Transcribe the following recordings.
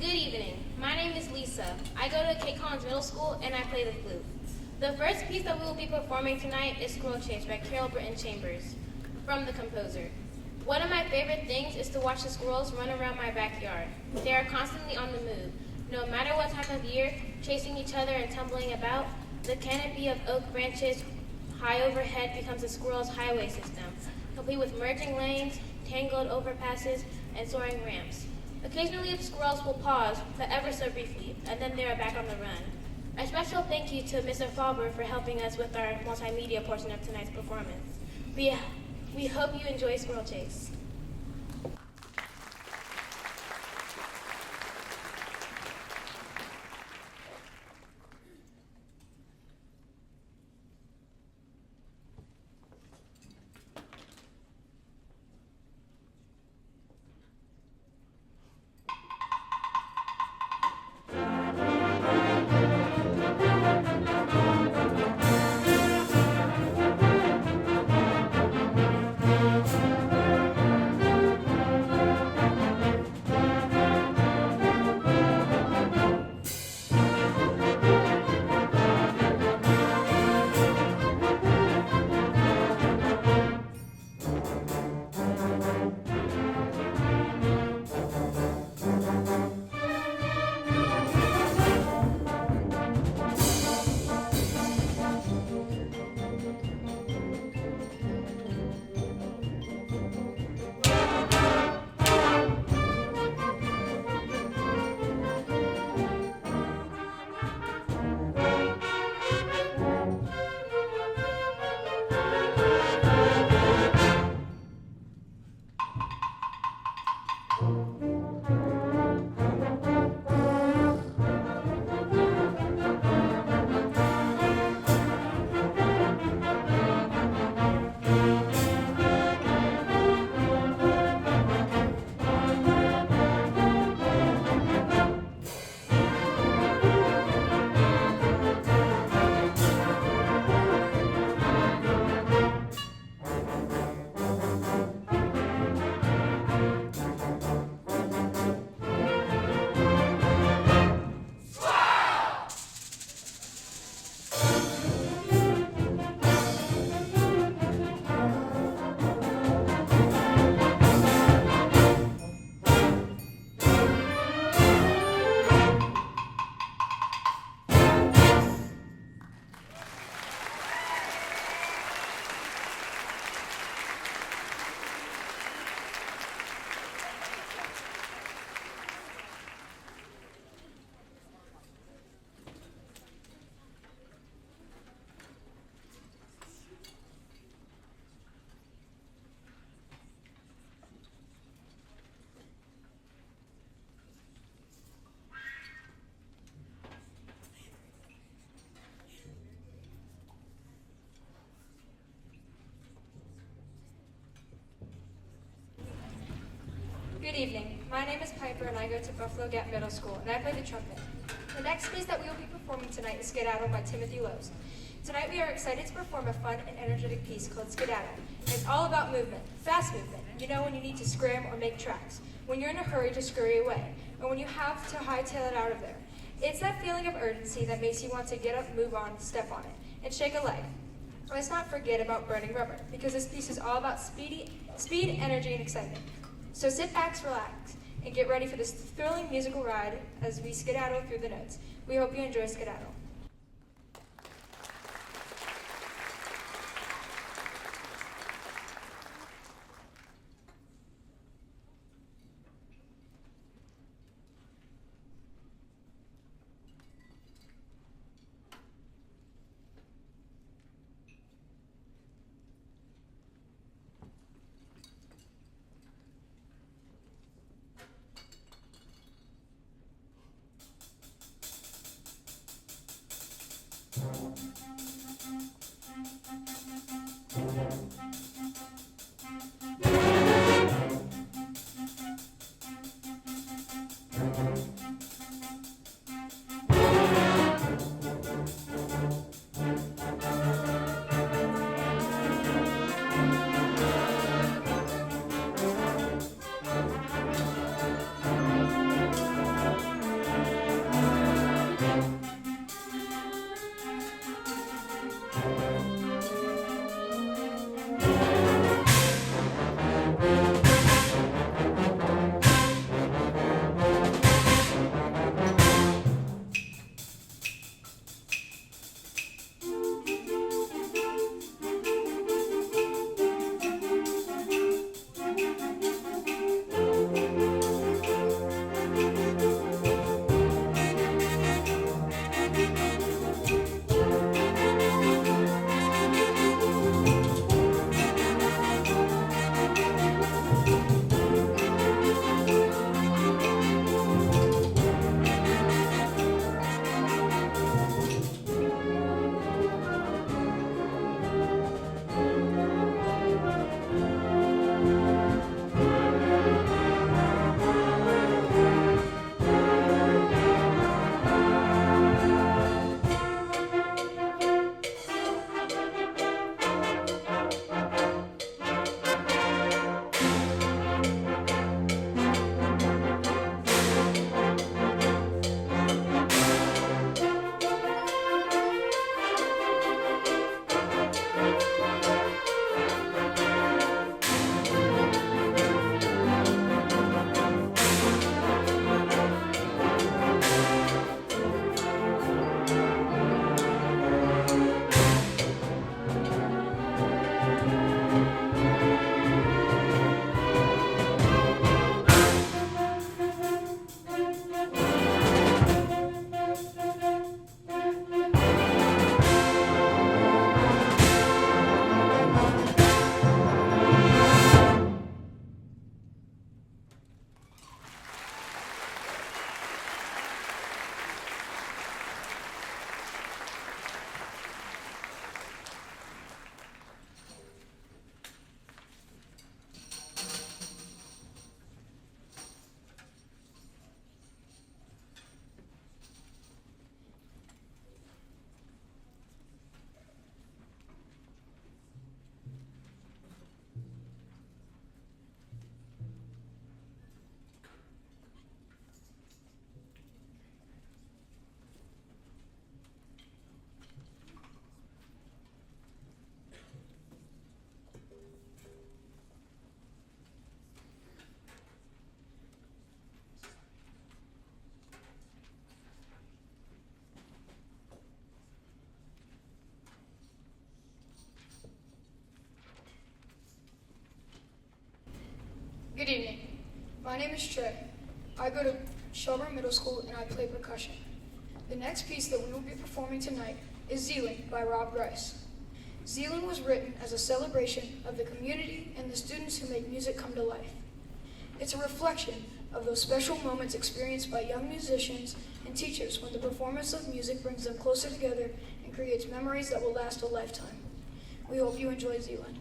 Good evening. My name is Lisa. I go to Kate Collins Middle School and I play the flute. The first piece that we will be performing tonight is Squirrel Chase by Carol Britton Chambers from the composer. One of my favorite things is to watch the squirrels run around my backyard. They are constantly on the move. No matter what time of year, chasing each other and tumbling about, the canopy of oak branches high overhead becomes a squirrel's highway system, complete with merging lanes, tangled overpasses, and soaring ramps. Occasionally the squirrels will pause, but ever so briefly, and then they are back on the run. A special thank you to Mr. Faber for helping us with our multimedia portion of tonight's performance. We hope you enjoy Squirrel Chase. Good evening. My name is Piper and I go to Buffalo Gap Middle School and I play the trumpet. The next piece that we will be performing tonight is Skedaddle by Timothy Lowes. Tonight we are excited to perform a fun and energetic piece called Skedaddle. And it's all about movement, fast movement. You know, when you need to scram or make tracks, when you're in a hurry to scurry away, or when you have to hightail it out of there. It's that feeling of urgency that makes you want to get up, move on, step on it, and shake a leg. Let's not forget about burning rubber, because this piece is all about speed, energy, and excitement. So sit back, relax, and get ready for this thrilling musical ride as we skedaddle through the notes. We hope you enjoy Skedaddle. Good evening. My name is Trey. I go to Shelburne Middle School and I play percussion. The next piece that we will be performing tonight is Zealand by Rob Rice. Zealand was written as a celebration of the community and the students who make music come to life. It's a reflection of those special moments experienced by young musicians and teachers when the performance of music brings them closer together and creates memories that will last a lifetime. We hope you enjoy Zealand.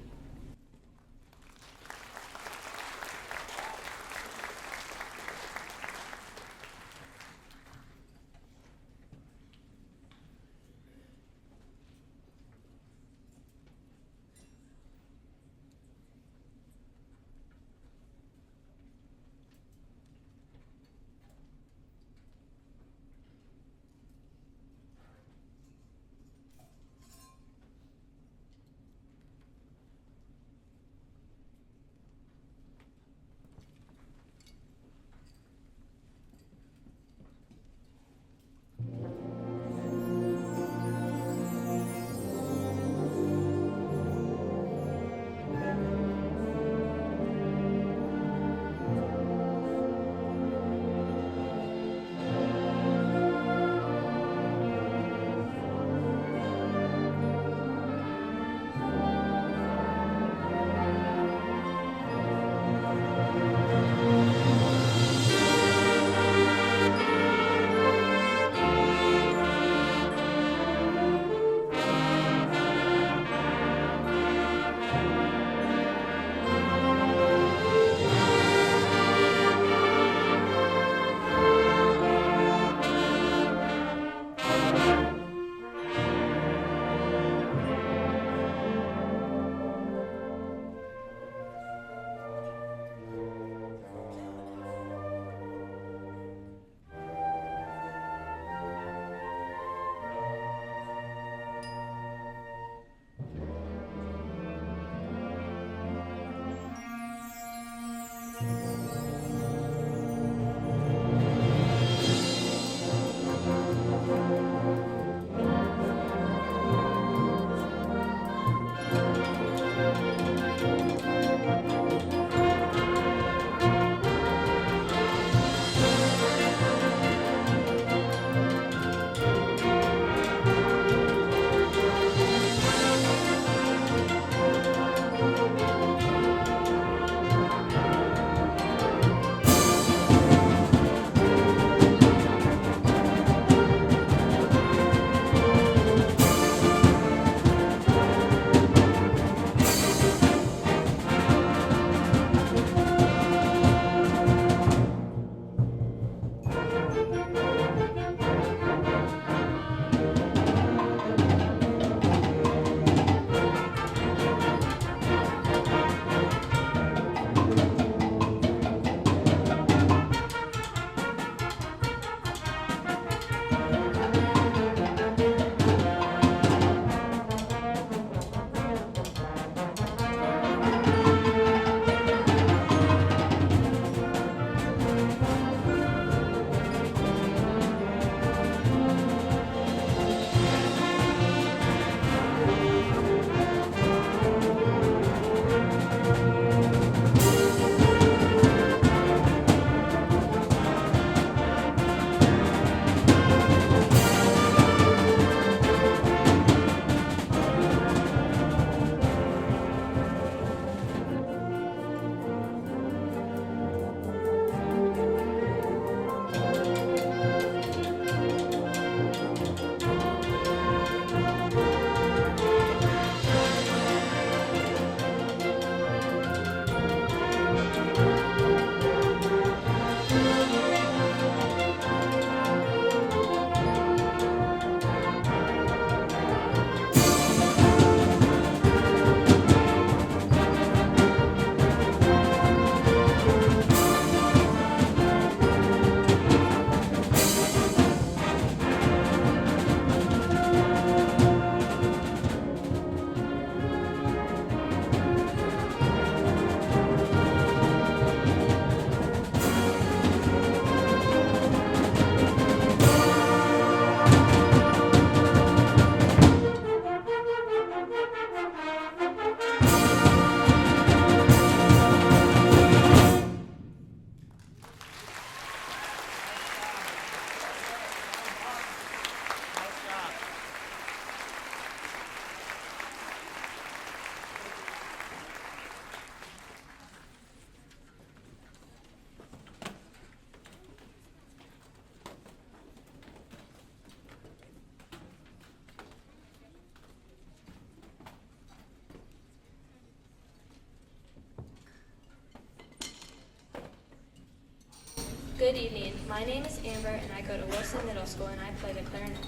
Good evening. My name is Amber and I go to Wilson Middle School and I play the clarinet.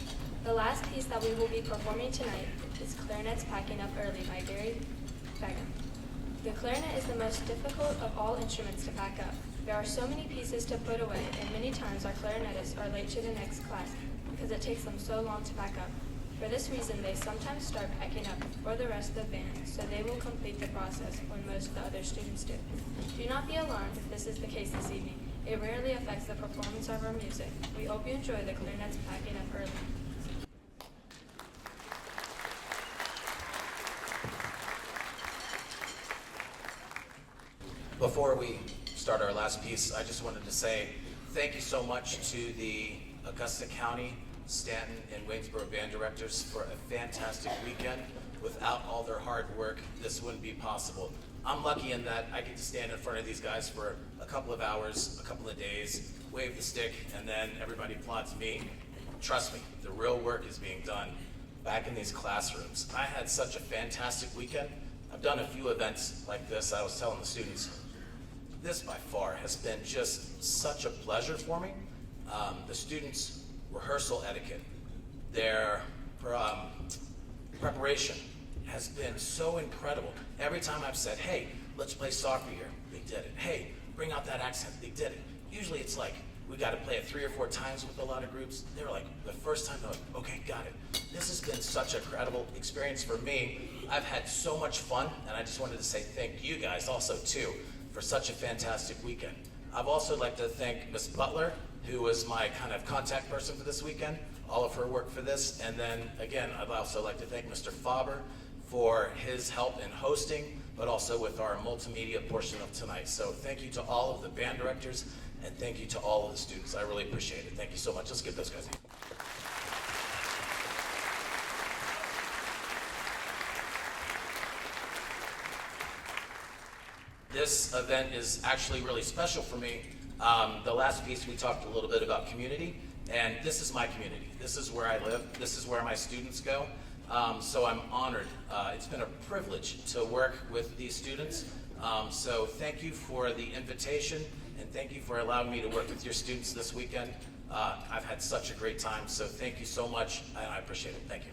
The last piece that we will be performing tonight is Clarinets Packing Up Early by Gary Begum. The clarinet is the most difficult of all instruments to pack up. There are so many pieces to put away and many times our clarinetists are late to the next class because it takes them so long to pack up. For this reason, they sometimes start packing up before the rest of the band, so they will complete the process when most of the other students do. Do not be alarmed if this is the case this evening. It rarely affects the performance of our music. We hope you enjoy the Clarinets Packing Up Early. Before we start our last piece, I just wanted to say thank you so much to the Augusta County, Stanton, and Waynesboro band directors for a fantastic weekend. Without all their hard work, this wouldn't be possible. I'm lucky in that I get to stand in front of these guys for a couple of hours, a couple of days, wave the stick, and then everybody applauds me. Trust me, the real work is being done back in these classrooms. I had such a fantastic weekend. I've done a few events like this. I was telling the students, this by far has been just such a pleasure for me. The students' rehearsal etiquette, their preparation has been so incredible. Every time I've said, hey, let's play soccer here, they did it. Hey, bring out that accent, they did it. Usually it's like, we got to play it 3 or 4 times with a lot of groups. They were like, the first time, they're like, okay, got it. This has been such a incredible experience for me. I've had so much fun, and I just wanted to say thank you guys also, too, for such a fantastic weekend. I'd also like to thank Miss Butler, who was my kind of contact person for this weekend, all of her work for this. And then, again, I'd also like to thank Mr. Faber for his help in hosting, but also with our multimedia portion of tonight. So thank you to all of the band directors, and thank you to all of the students. I really appreciate it. Thank you so much. Let's give those guys a hand. This event is actually really special for me. The last piece we talked a little bit about community, and this is my community. This is where I live. This is where my students go. So I'm honored. It's been a privilege to work with these students. So thank you for the invitation, and thank you for allowing me to work with your students this weekend. I've had such a great time, so thank you so much, and I appreciate it. Thank you.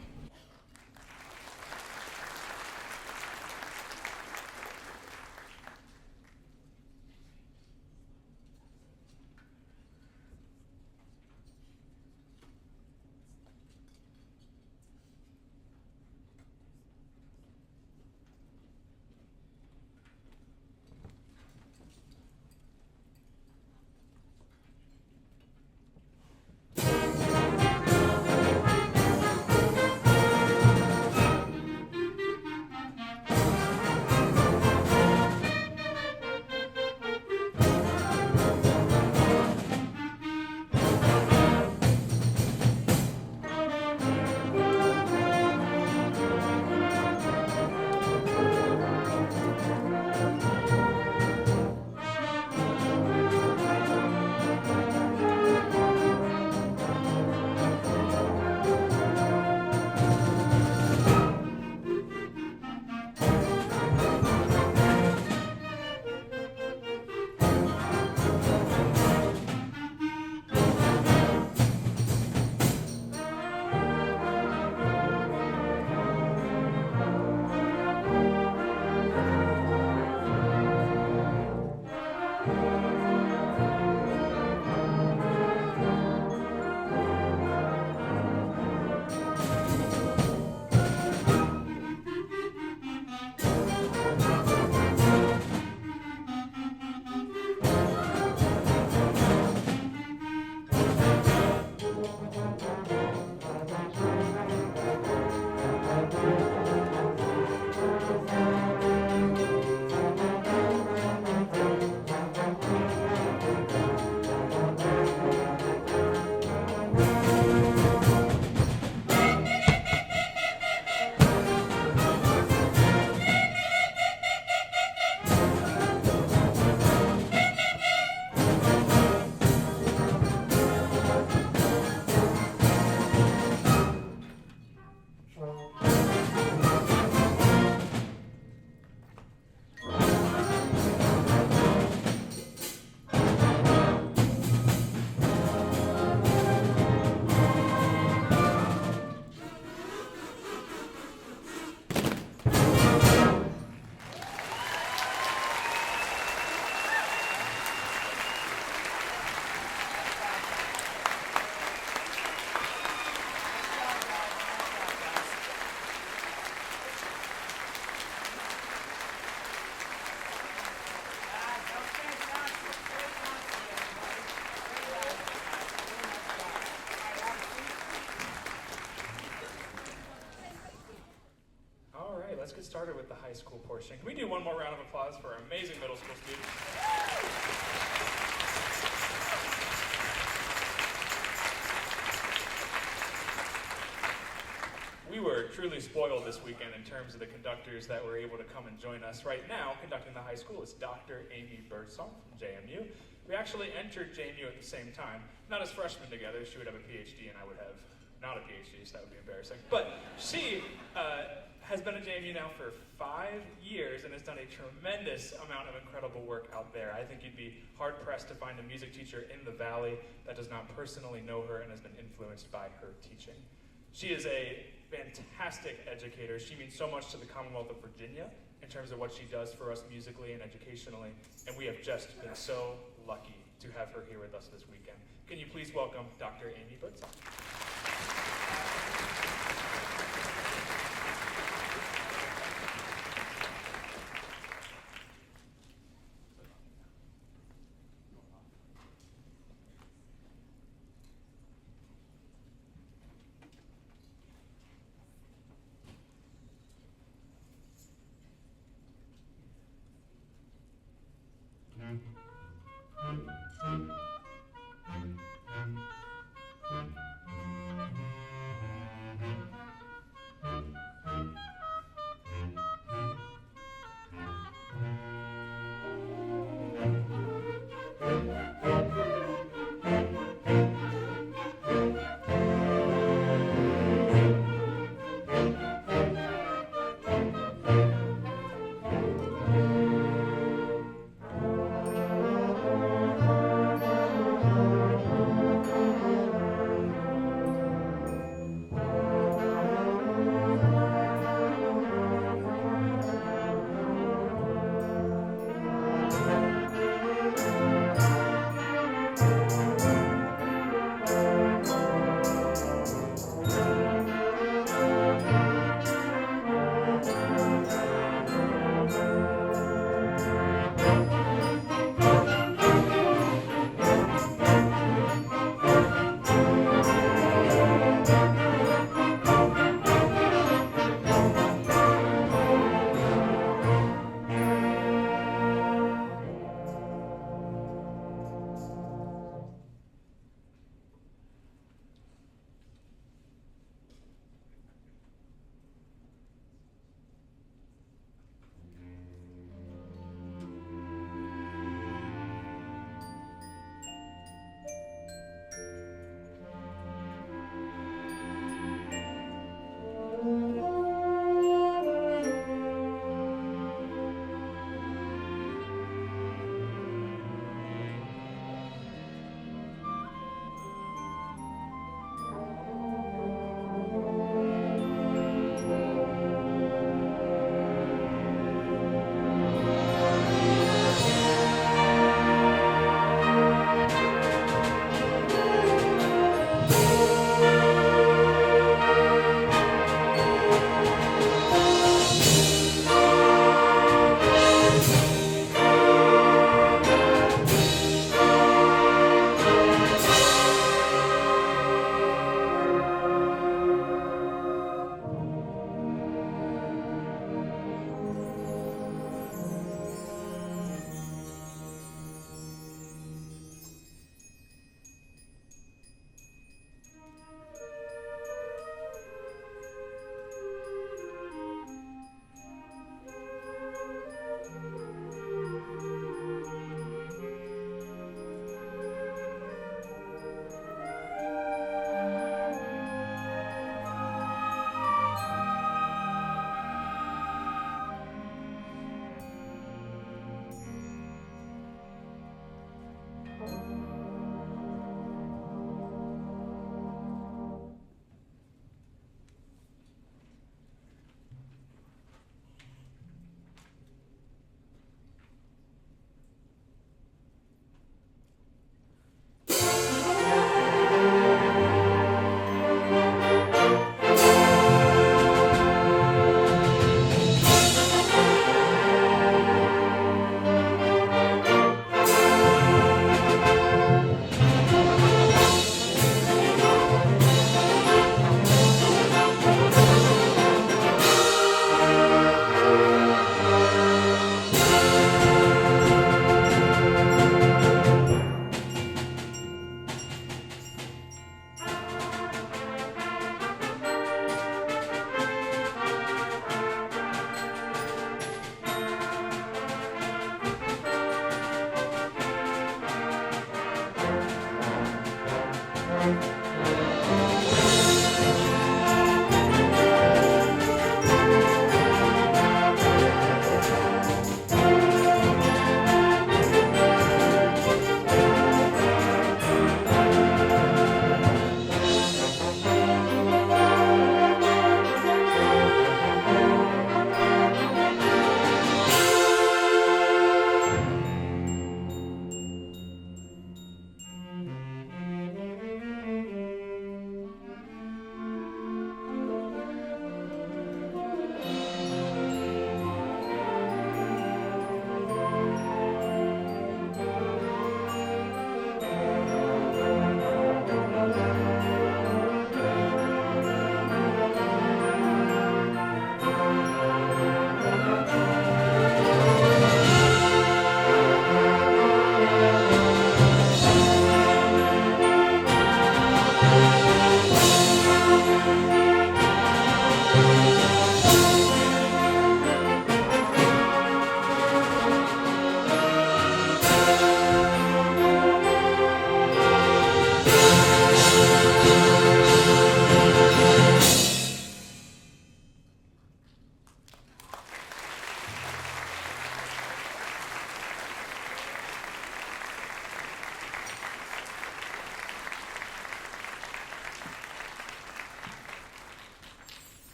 started with the high school portion. Can we do one more round of applause for our amazing middle school students? We were truly spoiled this weekend in terms of the conductors that were able to come and join us. Right now, conducting the high school is Dr. Amy Birdsong from JMU. We actually entered JMU at the same time, not as freshmen together. She would have a PhD and I would have not a PhD, so that would be embarrassing. But she has been at JMU now for 5 years and has done a tremendous amount of incredible work out there. I think you'd be hard-pressed to find a music teacher in the Valley that does not personally know her and has been influenced by her teaching. She is a fantastic educator. She means so much to the Commonwealth of Virginia in terms of what she does for us musically and educationally, and we have just been so lucky to have her here with us this weekend. Can you please welcome Dr. Amy Birdsong?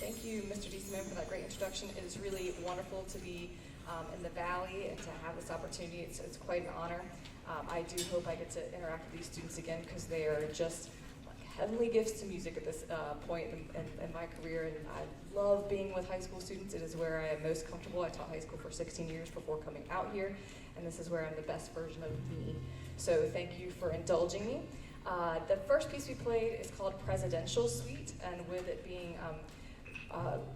Thank you, Mr. DeSimone, for that great introduction. It is really wonderful to be in the Valley and to have this opportunity. It's quite an honor. I do hope I get to interact with these students again because they are just like heavenly gifts to music at this point in my career. And I love being with high school students. It is where I am most comfortable. I taught high school for 16 years before coming out here, and this is where I'm the best version of me. So thank you for indulging me. The first piece we played is called Presidential Suite, and with it being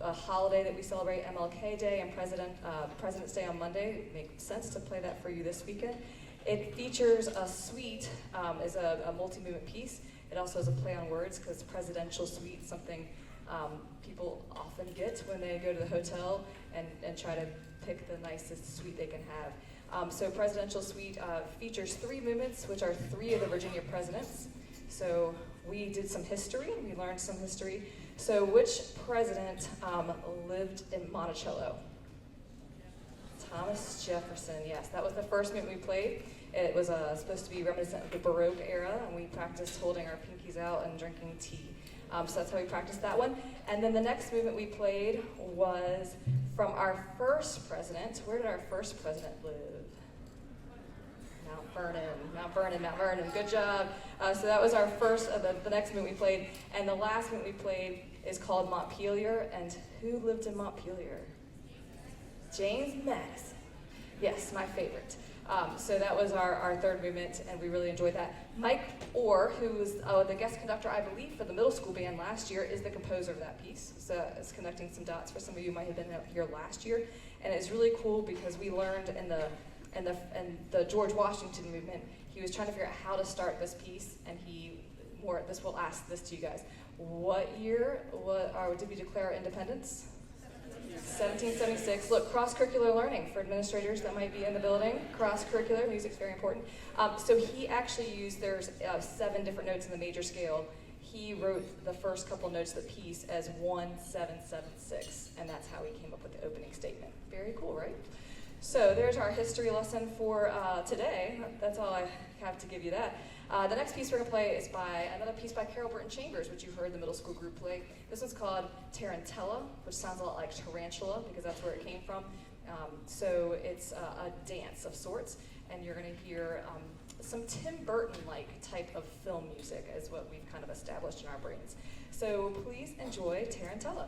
a holiday that we celebrate, MLK Day and President's Day on Monday, it makes sense to play that for you this weekend. It features a suite, is a multi-movement piece. It also has a play on words because presidential suite, something people often get when they go to the hotel and try to pick the nicest suite they can have. So Presidential Suite features 3 movements, which are 3 of the Virginia presidents. So we did some history, we learned some history. So which president lived in Monticello? Thomas Jefferson, yes. That was the first movement we played. It was supposed to be reminiscent of the Baroque era, and we practiced holding our pinkies out and drinking tea. So that's how we practiced that one. And then the next movement we played was from our first president. Where did our first president live? Mount Vernon. Good job. So that was our first, the next movement we played. And the last movement we played is called Montpelier. And who lived in Montpelier? James Madison. Yes, my favorite. So that was our third movement, and we really enjoyed that. Mike Orr, who was the guest conductor, I believe, for the middle school band last year, is the composer of that piece. So it's connecting some dots for some of you who might have been here last year. And it's really cool because we learned in the George Washington movement, he was trying to figure out how to start this piece, and this will ask this to you guys. What year did we declare our independence? 1776. Look, cross-curricular learning for administrators that might be in the building. Cross-curricular, music's very important. So he actually used, there's 7 different notes in the major scale. He wrote the first couple notes of the piece as 1776, and that's how he came up with the opening statement. Very cool, right? So there's our history lesson for today. That's all I have to give you that. The next piece we're going to play is another piece by Carol Burton Chambers, which you heard the middle school group play. This one's called Tarantella, which sounds a lot like tarantula because that's where it came from. So it's a dance of sorts, and you're going to hear some Tim Burton-like type of film music is what we've kind of established in our brains. So please enjoy Tarantella.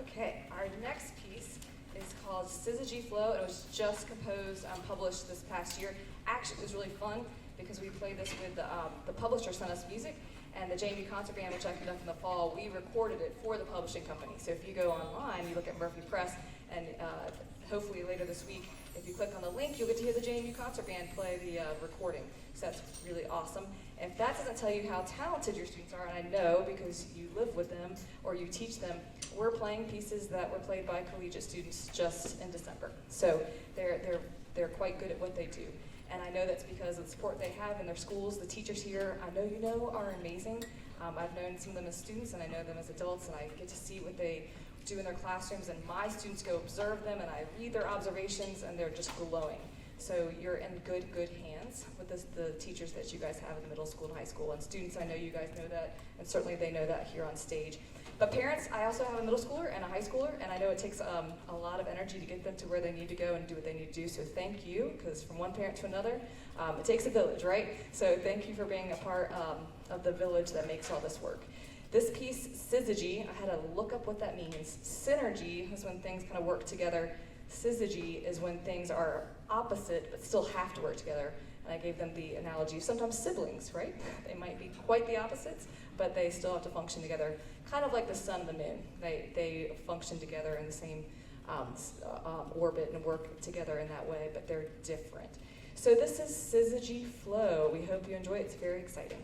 Okay, our next piece is called Syzygy Flow. It was just composed and published this past year. Actually, it was really fun because we played this with the publisher sent us music, and the JMU Concert Band, which I conduct in the fall, we recorded it for the publishing company. So if you go online, you look at Murphy Press, and hopefully later this week, if you click on the link, you'll get to hear the JMU Concert Band play the recording. So that's really awesome. If that doesn't tell you how talented your students are, and I know because you live with them or you teach them, we're playing pieces that were played by collegiate students just in December. So they're quite good at what they do. And I know that's because of the support they have in their schools. The teachers here, I know you know, are amazing. I've known some of them as students, and I know them as adults, and I get to see what they do in their classrooms, and my students go observe them, and I read their observations, and they're just glowing. So you're in good hands with the teachers that you guys have in the middle school and high school. And students, I know you guys know that, and certainly they know that here on stage. But parents, I also have a middle schooler and a high schooler, and I know it takes a lot of energy to get them to where they need to go and do what they need to do. So thank you, because from one parent to another, it takes a village, right? So thank you for being a part of the village that makes all this work. This piece, syzygy, I had to look up what that means. Synergy is when things kind of work together. Syzygy is when things are opposite but still have to work together. And I gave them the analogy of sometimes siblings, right? They might be quite the opposites, but they still have to function together, kind of like the sun and the moon. They function together in the same orbit and work together in that way, but they're different. So this is Syzygy Flow. We hope you enjoy it. It's very exciting.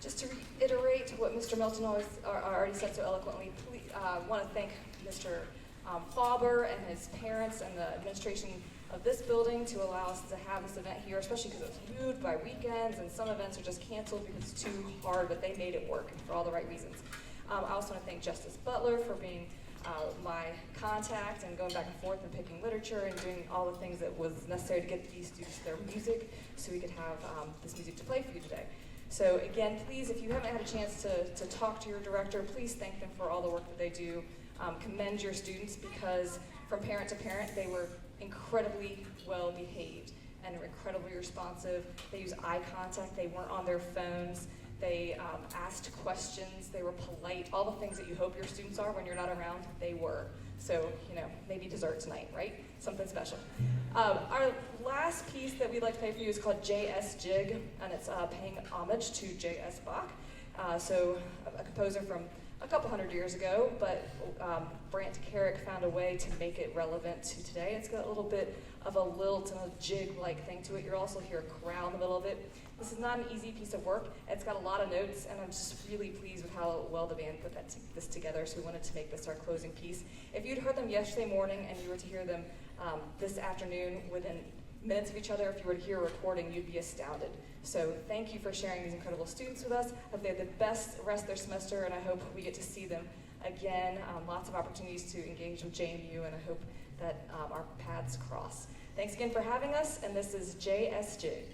Just to reiterate what Mr. Melton already said so eloquently, I want to thank Mr. Faber and his parents and the administration of this building to allow us to have this event here, especially because it's moved by weekends and some events are just canceled because it's too hard, but they made it work for all the right reasons. I also want to thank Justice Butler for being my contact and going back and forth and picking literature and doing all the things that was necessary to get these students their music so we could have this music to play for you today. So again, please, if you haven't had a chance to talk to your director, please thank them for all the work that they do. Commend your students because from parent to parent, they were incredibly well behaved and incredibly responsive. They used eye contact, they weren't on their phones. They asked questions, they were polite, all the things that you hope your students are when you're not around, they were. So, maybe dessert tonight, right? Something special. Our last piece that we'd like to play for you is called J.S. Jig, and it's paying homage to J.S. Bach. So, a composer from a couple hundred years ago, but Brant Carrick found a way to make it relevant to today. It's got a little bit of a lilt and a jig-like thing to it. You'll also hear a chorale in the middle of it. This is not an easy piece of work. It's got a lot of notes, and I'm just really pleased with how well the band put this together, so we wanted to make this our closing piece. If you'd heard them yesterday morning and you were to hear them this afternoon within minutes of each other, if you were to hear a recording, you'd be astounded. So thank you for sharing these incredible students with us. I hope they have the best rest of their semester, and I hope we get to see them again. Lots of opportunities to engage with JMU, and I hope that our paths cross. Thanks again for having us, and this is J.S. Jig.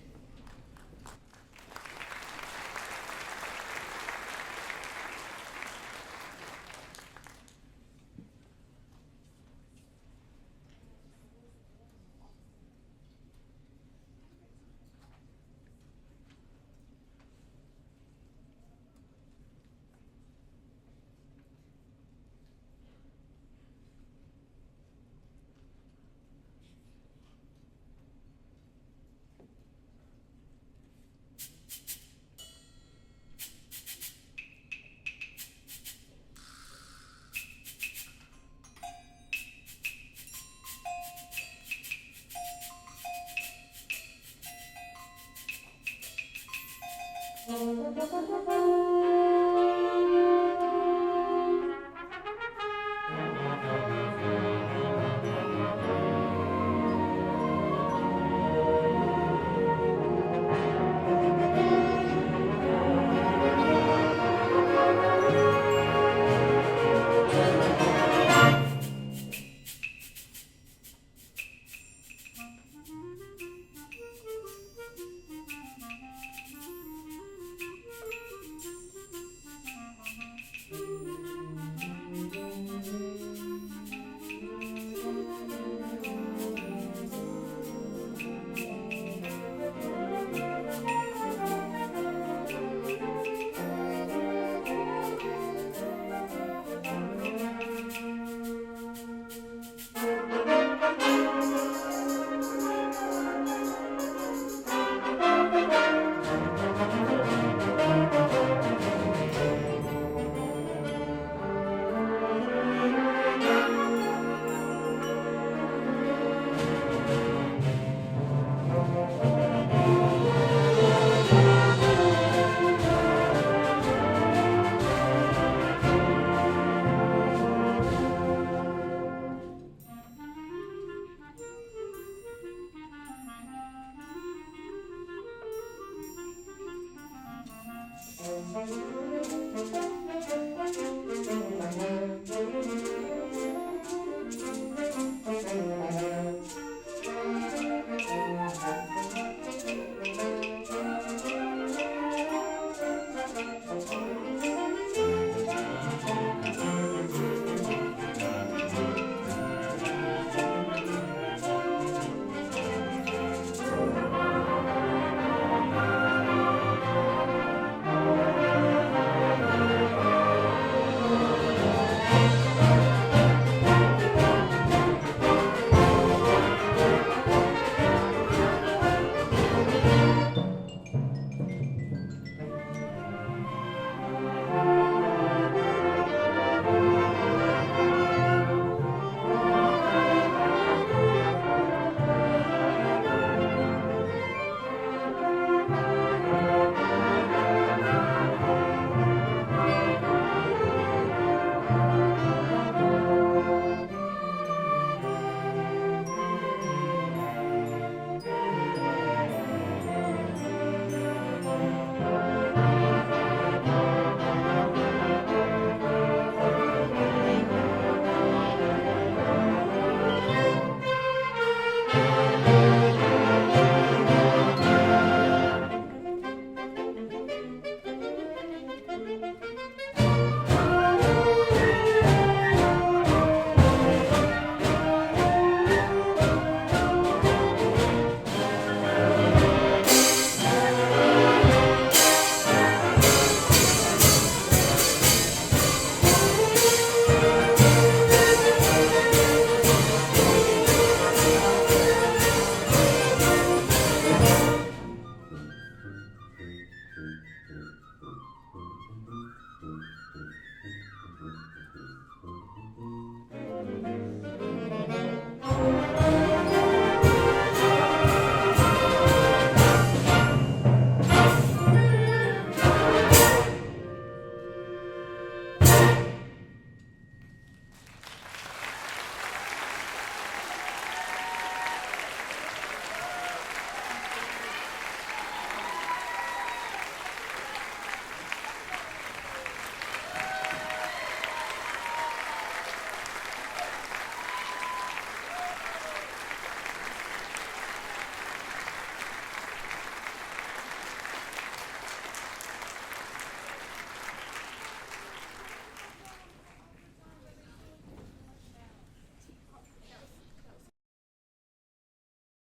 Thank you.